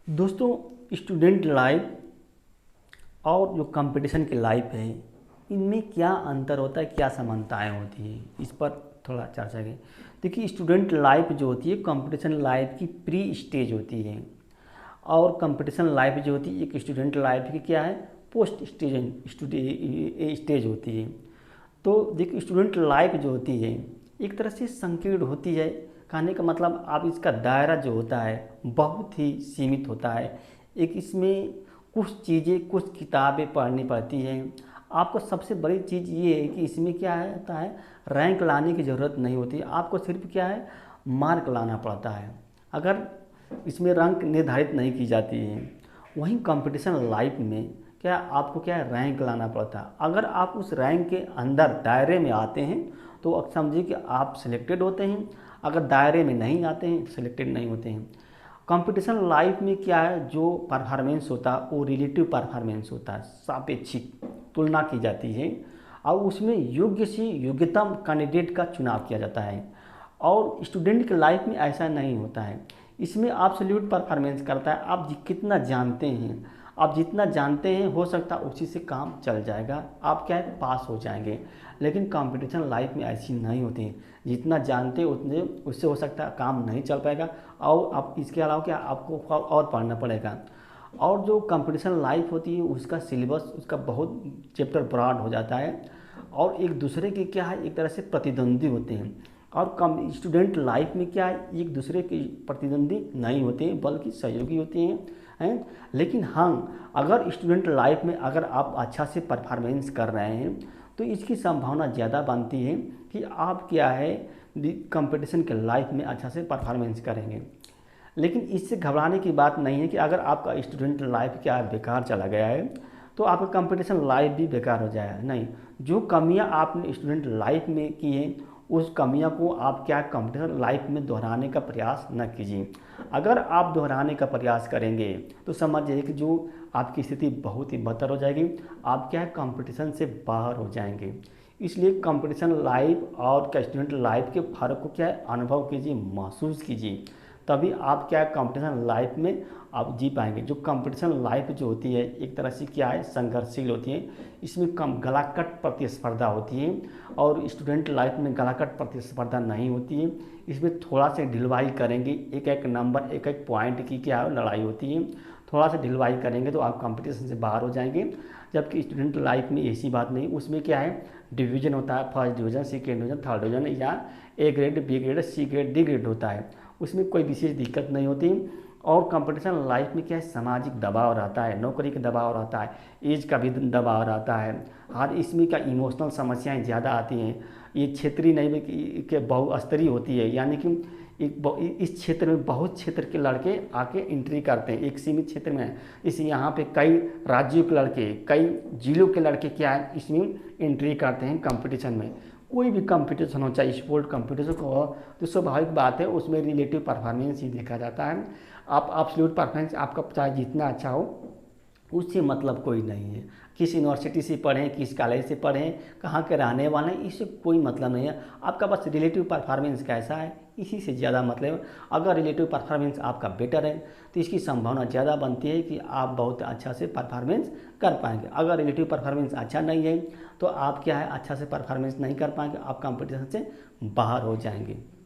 दोस्तों, student life और जो कंपटीशन की लाइफ है, इनमें क्या अंतर होता है, क्या समानताएं होती हैं, इस पर थोड़ा चर्चा करें। देखिए, स्टूडेंट लाइफ जो होती है कंपटीशन लाइफ की प्री स्टेज होती है, और कंपटीशन लाइफ जो होती है एक स्टूडेंट लाइफ की क्या है, पोस्ट स्टेज होती है। तो देखिए, स्टूडेंट लाइफ जो होती है एक तरह से संकीर्ण होती है। कहने का मतलब आप इसका दायरा जो होता है बहुत ही सीमित होता है। एक इसमें कुछ चीज़ें, कुछ किताबें पढ़नी पड़ती हैं। आपको सबसे बड़ी चीज़ ये है कि इसमें क्या है होता है, रैंक लाने की ज़रूरत नहीं होती। आपको सिर्फ क्या है, मार्क लाना पड़ता है। अगर इसमें रैंक निर्धारित नहीं की जाती है। वहीं कंपटीशन लाइफ में क्या आपको क्या है, रैंक लाना पड़ता है। अगर आप उस रैंक के अंदर दायरे में आते हैं तो अब समझिए कि आप सिलेक्टेड होते हैं। अगर दायरे में नहीं आते हैं तो सिलेक्टेड नहीं होते हैं। कंपटीशन लाइफ में क्या है, जो परफॉर्मेंस होता है वो रिलेटिव परफॉर्मेंस होता है, सापेक्षिक तुलना की जाती है, और उसमें योग्य से योग्यतम कैंडिडेट का चुनाव किया जाता है। और स्टूडेंट की लाइफ में ऐसा नहीं होता है। इसमें एब्सोल्यूट परफॉर्मेंस करता है। आप कितना जानते हैं, आप जितना जानते हैं हो सकता है उसी से काम चल जाएगा, आप क्या है, पास हो जाएंगे। लेकिन कंपटीशन लाइफ में ऐसी नहीं होती है। जितना जानते उतने उससे हो सकता है काम नहीं चल पाएगा, और आप इसके अलावा क्या आपको और पढ़ना पड़ेगा। और जो कंपटीशन लाइफ होती है उसका सिलेबस, उसका बहुत चैप्टर ब्रॉड हो जाता है, और एक दूसरे के क्या है, एक तरह से प्रतिद्वंदी होते हैं। और कम स्टूडेंट लाइफ में क्या है, एक दूसरे के प्रतिद्वंदी नहीं होते हैं बल्कि सहयोगी होते हैं। लेकिन हाँ, अगर स्टूडेंट लाइफ में अगर आप अच्छा से परफॉर्मेंस कर रहे हैं तो इसकी संभावना ज़्यादा बनती है कि आप क्या है, कंपटीशन के लाइफ में अच्छा से परफॉर्मेंस करेंगे। लेकिन इससे घबराने की बात नहीं है कि अगर आपका स्टूडेंट लाइफ क्या बेकार चला गया है तो आपका कंपटीशन लाइफ भी बेकार हो जाएगा। नहीं, जो कमियां आपने स्टूडेंट लाइफ में की हैं उस कमियां को आप क्या कंपटीशन लाइफ में दोहराने का प्रयास न कीजिए। अगर आप दोहराने का प्रयास करेंगे तो समझिए कि जो आपकी स्थिति बहुत ही बदतर हो जाएगी, आप क्या है, कंपटीशन से बाहर हो जाएंगे। इसलिए कंपटीशन लाइफ और स्टूडेंट लाइफ के फ़र्क को क्या है, अनुभव कीजिए, महसूस कीजिए, तभी आप क्या है, कंपटीशन लाइफ में आप जी पाएंगे। जो कंपटीशन लाइफ जो होती है एक तरह से क्या है, संघर्षशील होती है। इसमें कम गलाकट प्रतिस्पर्धा होती है, और स्टूडेंट लाइफ में गलाकट प्रतिस्पर्धा नहीं होती है। इसमें थोड़ा सा ढिलवाई करेंगे, एक एक नंबर, एक एक पॉइंट की क्या है, लड़ाई होती है। थोड़ा सा ढिलवाई करेंगे तो आप कंपटीशन से बाहर हो जाएंगे। जबकि स्टूडेंट लाइफ में ऐसी बात नहीं, उसमें क्या है, डिवीजन होता है, first division, second division, third division, या A grade, B grade, C grade, D grade होता है। उसमें कोई विशेष दिक्कत नहीं होती। और कंपटीशन लाइफ में क्या है, सामाजिक दबाव रहता है, नौकरी का दबाव रहता है, एज का भी दबाव रहता है, और इसमें क्या इमोशनल समस्याएं ज़्यादा आती हैं। ये क्षेत्रीय नहीं कि बहुस्तरीय होती है, यानी कि इस क्षेत्र में बहुत क्षेत्र के लड़के आके एंट्री करते हैं, एक सीमित क्षेत्र में। इस यहाँ पे कई राज्यों के लड़के, कई जिलों के लड़के क्या है, इसमें एंट्री करते हैं कंपटीशन में। कोई भी कंपटीशन हो, चाहे स्पोर्ट कंपटीशन हो, तो स्वाभाविक बात है उसमें रिलेटिव परफॉर्मेंस ही देखा जाता है। आप एब्सोल्यूट परफॉर्मेंस आपका चाहे जितना अच्छा हो उससे मतलब कोई नहीं है। किस यूनिवर्सिटी से पढ़ें, किस कॉलेज से पढ़ें, कहाँ के रहने वाले हैं, इससे कोई मतलब नहीं है। आपका बस रिलेटिव परफॉर्मेंस कैसा है, इसी से ज़्यादा मतलब है। अगर रिलेटिव परफॉर्मेंस आपका बेटर है तो इसकी संभावना ज़्यादा बनती है कि आप बहुत अच्छा से परफॉर्मेंस कर पाएंगे। अगर रिलेटिव परफॉर्मेंस अच्छा नहीं है तो आप क्या है, अच्छा से परफॉर्मेंस नहीं कर पाएंगे, आप कंपटीशन से बाहर हो जाएंगे।